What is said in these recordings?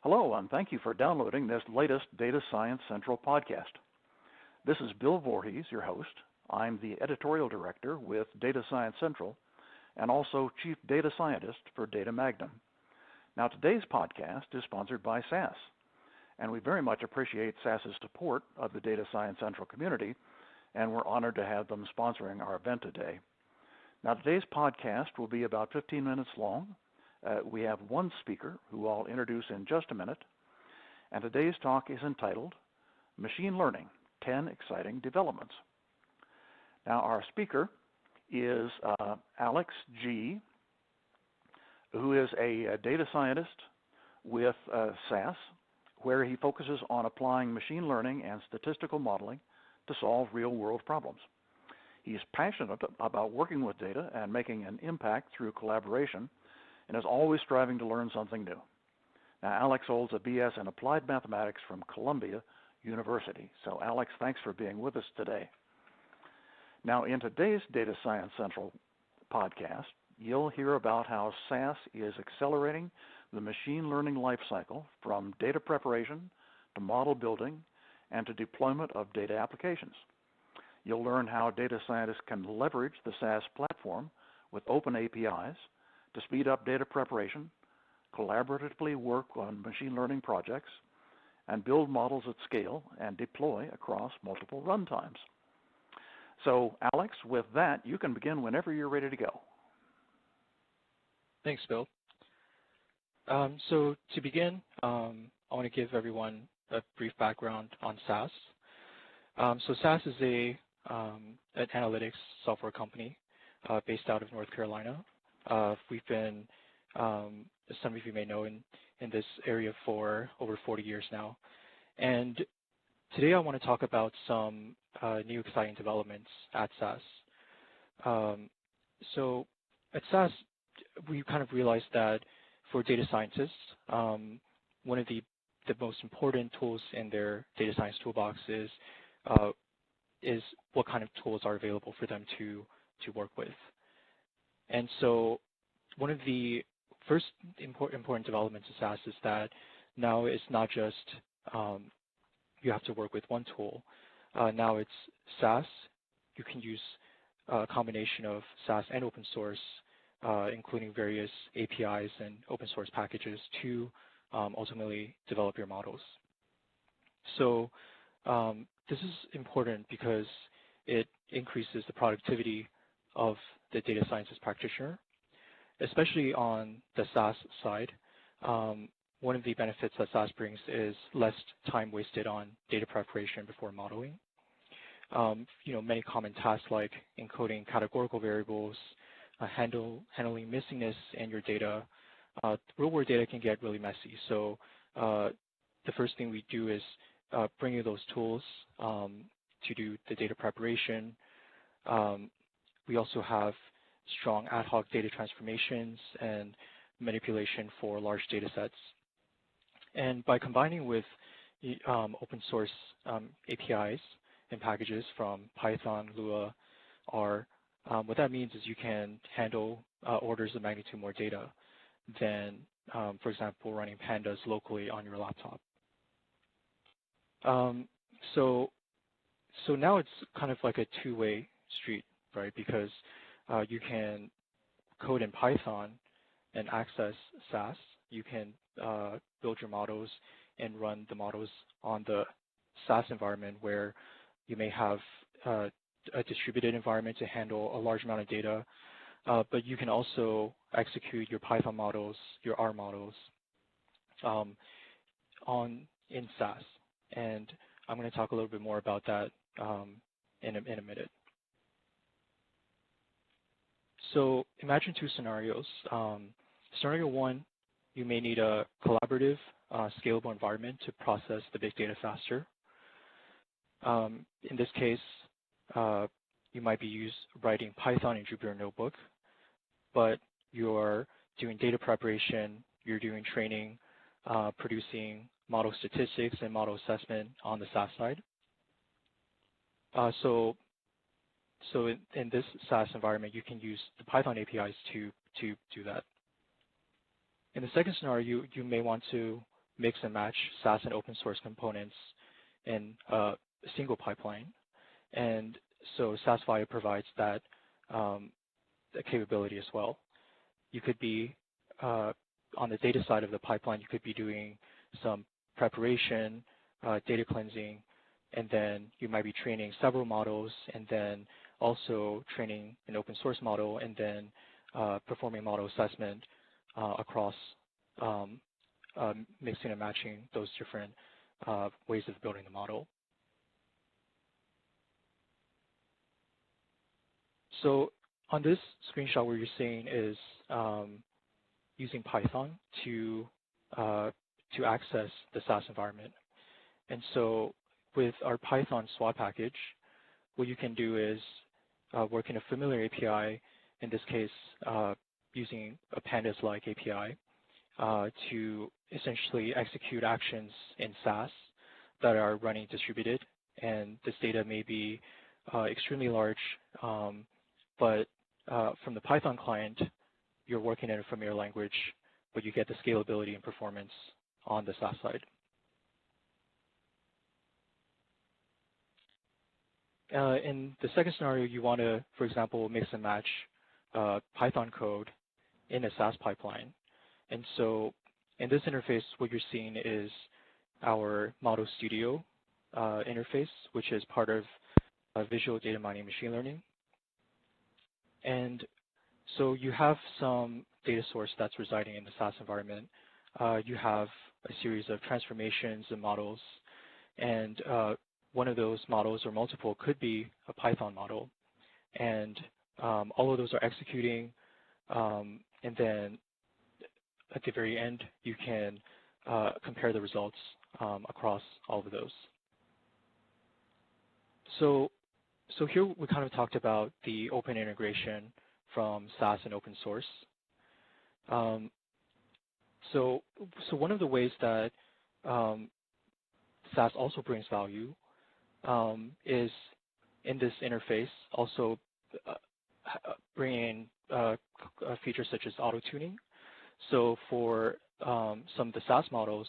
Hello, and thank you for downloading this latest Data Science Central podcast. This is Bill Vorhies, your host. I'm the Editorial Director with Data Science Central and also Chief Data Scientist for Data Magnum. Now, today's podcast is sponsored by SAS, and we very much appreciate SAS's support of the Data Science Central community, and we're honored to have them sponsoring our event today. Now, today's podcast will be about 15 minutes long. We have one speaker who I'll introduce in just a minute, and today's talk is entitled Machine Learning, 10 Exciting Developments. Now, our speaker is Alex G., who is a data scientist with SAS, where he focuses on applying machine learning and statistical modeling to solve real-world problems. He's passionate about working with data and making an impact through collaboration, and is always striving to learn something new. Now, Alex holds a BS in Applied Mathematics from Columbia University. So, Alex, thanks for being with us today. Now, in today's Data Science Central podcast, you'll hear about how SAS is accelerating the machine learning lifecycle from data preparation to model building and to deployment of data applications. You'll learn how data scientists can leverage the SAS platform with open APIs to speed up data preparation, collaboratively work on machine learning projects, and build models at scale and deploy across multiple runtimes. So, Alex, with that, you can begin whenever you're ready to go. Thanks, Bill. So to begin, I want to give everyone a brief background on SAS. So SAS is an analytics software company based out of North Carolina. We've been, as some of you may know, in this area for over 40 years now. And today I want to talk about some new exciting developments at SAS. So at SAS, we kind of realized that for data scientists, one of the most important tools in their data science toolbox is what kind of tools are available for them to work with. And so one of the first important developments of SAS is that now it's not just you have to work with one tool. Now it's SAS. You can use a combination of SAS and open source, including various APIs and open source packages to ultimately develop your models. So this is important because it increases the productivity of the data scientist practitioner, especially on the SAS side. One of the benefits that SAS brings is less time wasted on data preparation before modeling. Many common tasks like encoding categorical variables, handling missingness in your data. Real-world data can get really messy. So the first thing we do is bring you those tools to do the data preparation. We also have strong ad hoc data transformations and manipulation for large data sets. And by combining with open source APIs and packages from Python, Lua, R, what that means is you can handle orders of magnitude more data than, for example, running pandas locally on your laptop. So now it's kind of like a two-way street, right? Because you can code in Python and access SAS. You can build your models and run the models on the SAS environment where you may have a distributed environment to handle a large amount of data, but you can also execute your Python models, your R models in SAS. And I'm going to talk a little bit more about that in a minute. So imagine two scenarios. Scenario one, you may need a collaborative, scalable environment to process the big data faster. In this case, you might be writing Python in Jupyter Notebook, but you're doing data preparation, you're doing training, producing model statistics and model assessment on the SAS side. So in this SAS environment, you can use the Python APIs to do that. In the second scenario, you may want to mix and match SaaS and open source components in a single pipeline. And so SaaS Vibe provides that capability as well. You could be, on the data side of the pipeline, you could be doing some preparation, data cleansing, and then you might be training several models, and then also training an open source model, and then performing model assessment across mixing and matching those different ways of building the model. So on this screenshot, what you're seeing is using Python to access the SaaS environment. And so with our Python SWA package, what you can do is work in a familiar API, in this case, using a pandas-like API to essentially execute actions in SaaS that are running distributed. And this data may be extremely large, but from the Python client, you're working in a familiar language, but you get the scalability and performance on the SaaS side. In the second scenario, you want to, for example, mix and match Python code in a SaaS pipeline. And so in this interface, what you're seeing is our Model Studio interface, which is part of visual data mining machine learning. And so you have some data source that's residing in the SaaS environment. You have a series of transformations and models, and one of those models or multiple could be a Python model. And all of those are executing, and then at the very end, you can compare the results across all of those. So here we kind of talked about the open integration from SaaS and open source. So one of the ways that SaaS also brings value is in this interface, also bringing features such as auto-tuning. So for some of the SaaS models,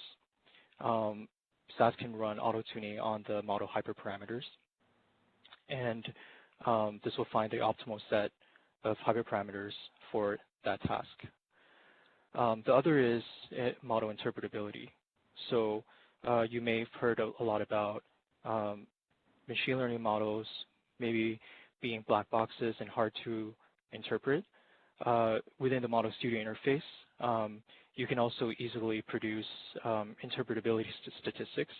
SaaS can run auto-tuning on the model hyperparameters. And this will find the optimal set of hyperparameters for that task. The other is model interpretability. So you may have heard a lot about machine learning models maybe being black boxes and hard to interpret. Within the Model Studio interface, you can also easily produce interpretability statistics,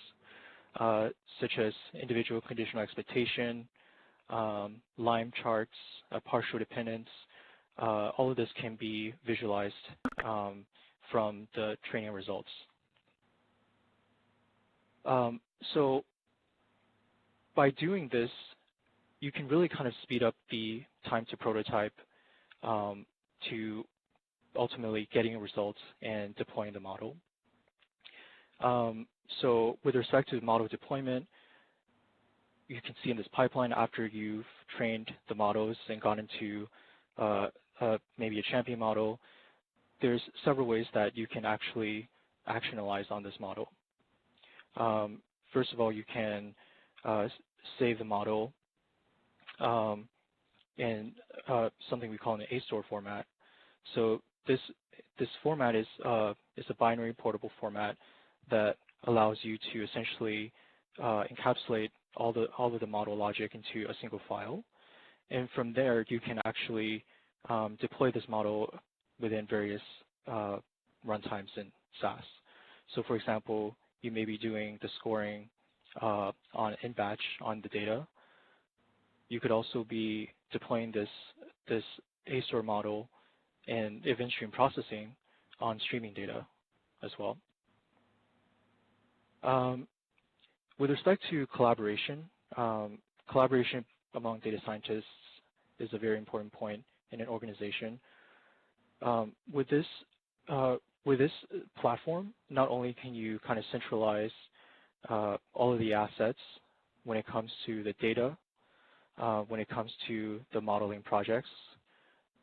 such as individual conditional expectation, line charts, partial dependence. All of this can be visualized from the training results. So by doing this, you can really kind of speed up the time to prototype to ultimately getting results and deploying the model. So with respect to model deployment, you can see in this pipeline, after you've trained the models and gone into maybe a champion model, there's several ways that you can actually actionalize on this model. First of all, you can save the model in something we call an A-store format. So this format is a binary portable format that allows you to essentially encapsulate all of the model logic into a single file. And from there, you can actually deploy this model within various runtimes in SaaS. So for example, you may be doing the scoring in batch on the data. You could also be deploying this A-store model and event stream processing on streaming data as well. With respect to collaboration, collaboration among data scientists is a very important point in an organization. With this platform, not only can you kind of centralize all of the assets when it comes to the data, when it comes to the modeling projects,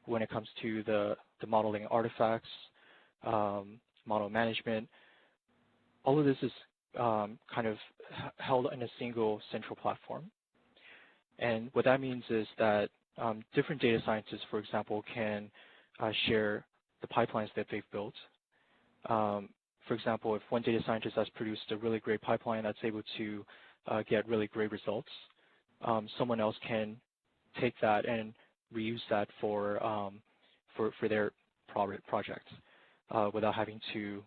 when it comes to the modeling artifacts, model management, all of this is kind of held in a single central platform. And what that means is that different data scientists, for example, can share the pipelines that they've built. For example, if one data scientist has produced a really great pipeline that's able to get really great results, someone else can take that and reuse that for their project without having to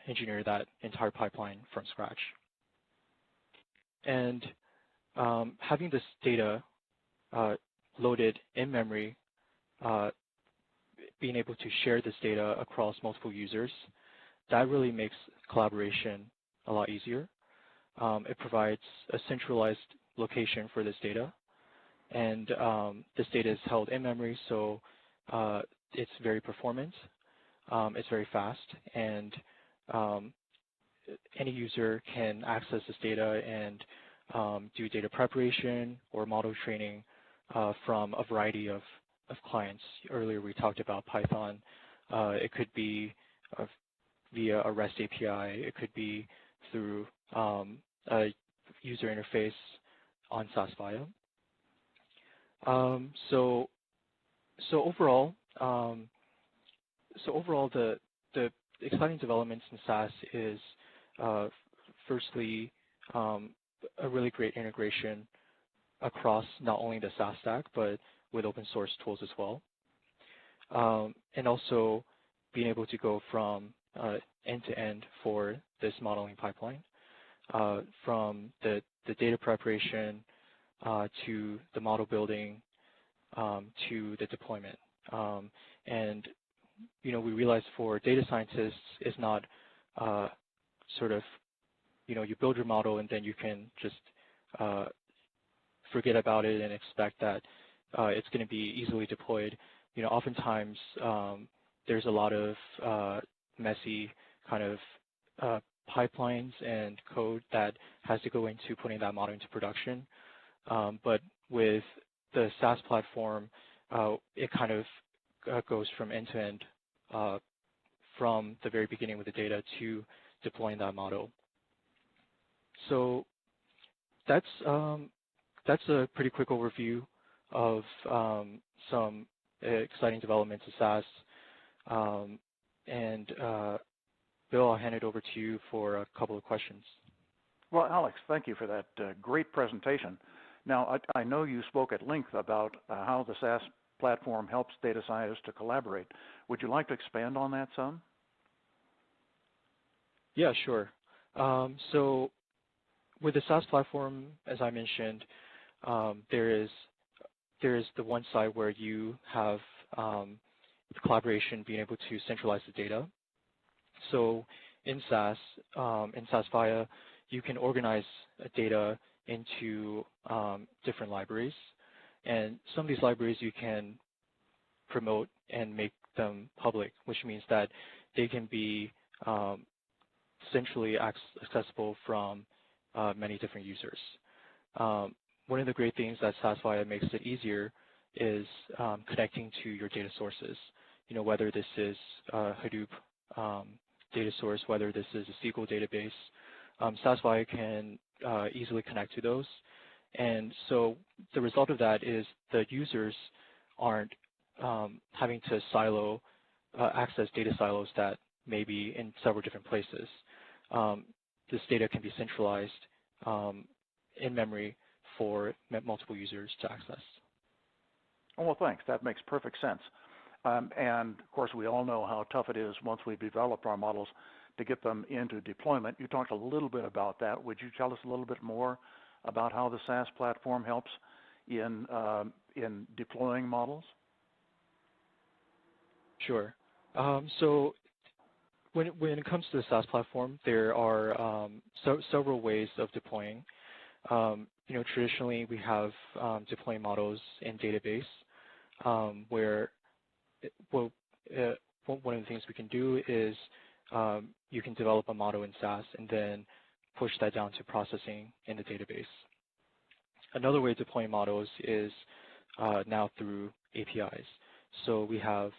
engineer that entire pipeline from scratch. And having this data loaded in memory, being able to share this data across multiple users, that really makes collaboration a lot easier. It provides a centralized location for this data, and this data is held in memory, so it's very performant, it's very fast, and any user can access this data and do data preparation or model training from a variety of clients. Earlier we talked about Python. It could be via a REST API. It could be through a user interface on SaaS Viya. So overall, the exciting developments in SaaS is firstly a really great integration across not only the SaaS stack but with open source tools as well, and also being able to go from end to end for this modeling pipeline, from the data preparation to the model building to the deployment. And we realize for data scientists, it's not sort of you build your model and then you can just forget about it and expect that it's going to be easily deployed. Oftentimes there's a lot of messy kind of pipelines and code that has to go into putting that model into production. But with the SaaS platform, it kind of goes from end to end, from the very beginning with the data to deploying that model. So that's a pretty quick overview of some exciting developments of SaaS. And Bill, I'll hand it over to you for a couple of questions. Well, Alex, thank you for that great presentation. Now, I know you spoke at length about how the SaaS platform helps data scientists to collaborate. Would you like to expand on that some? Yeah, sure. So with the SaaS platform, as I mentioned, there is the one side where you have the collaboration, being able to centralize the data. So in SaaS Viya, you can organize data into different libraries, and some of these libraries you can promote and make them public, which means that they can be centrally accessible from many different users. One of the great things that SaaS Viya makes it easier is connecting to your data sources. Whether this is Hadoop data source, whether this is a SQL database, SaaS Viya can easily connect to those. And so the result of that is the users aren't having to access data silos that may be in several different places. This data can be centralized in memory for multiple users to access. Oh, well, thanks. That makes perfect sense. And, of course, we all know how tough it is once we've developed our models to get them into deployment. You talked a little bit about that. Would you tell us a little bit more about how the SaaS platform helps in deploying models? Sure. So when it comes to the SaaS platform, there are several ways of deploying. Traditionally we have deploying models in database, where one of the things we can do is you can develop a model in SaaS and then push that down to processing in the database. Another way of deploying models is now through APIs. So we have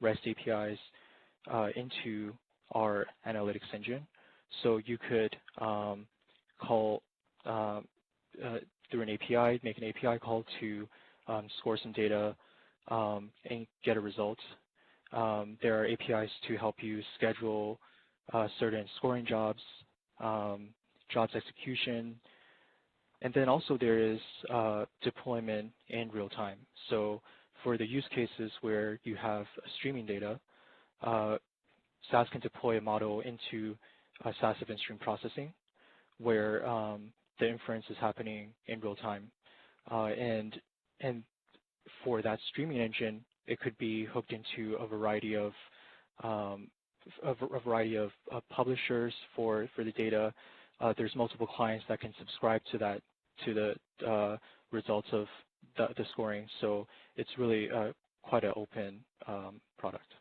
REST APIs into our analytics engine, So you could call through an API, make an API call to score some data and get a result. There are APIs to help you schedule certain scoring jobs, jobs execution, and then also there is deployment in real time. So for the use cases where you have streaming data, SAS can deploy a model into SAS event stream processing where the inference is happening in real time. And for that streaming engine, it could be hooked into a variety of publishers for the data. There's multiple clients that can subscribe to the results of the scoring. So it's really quite an open product.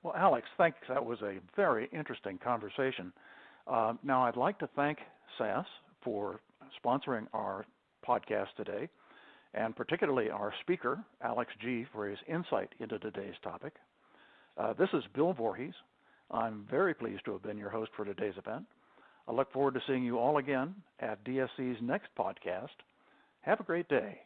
Well, Alex, thanks. That was a very interesting conversation. Now, I'd like to thank SAS for sponsoring our podcast today, and particularly our speaker, Alex G., for his insight into today's topic. This is Bill Vorhies. I'm very pleased to have been your host for today's event. I look forward to seeing you all again at DSC's next podcast. Have a great day.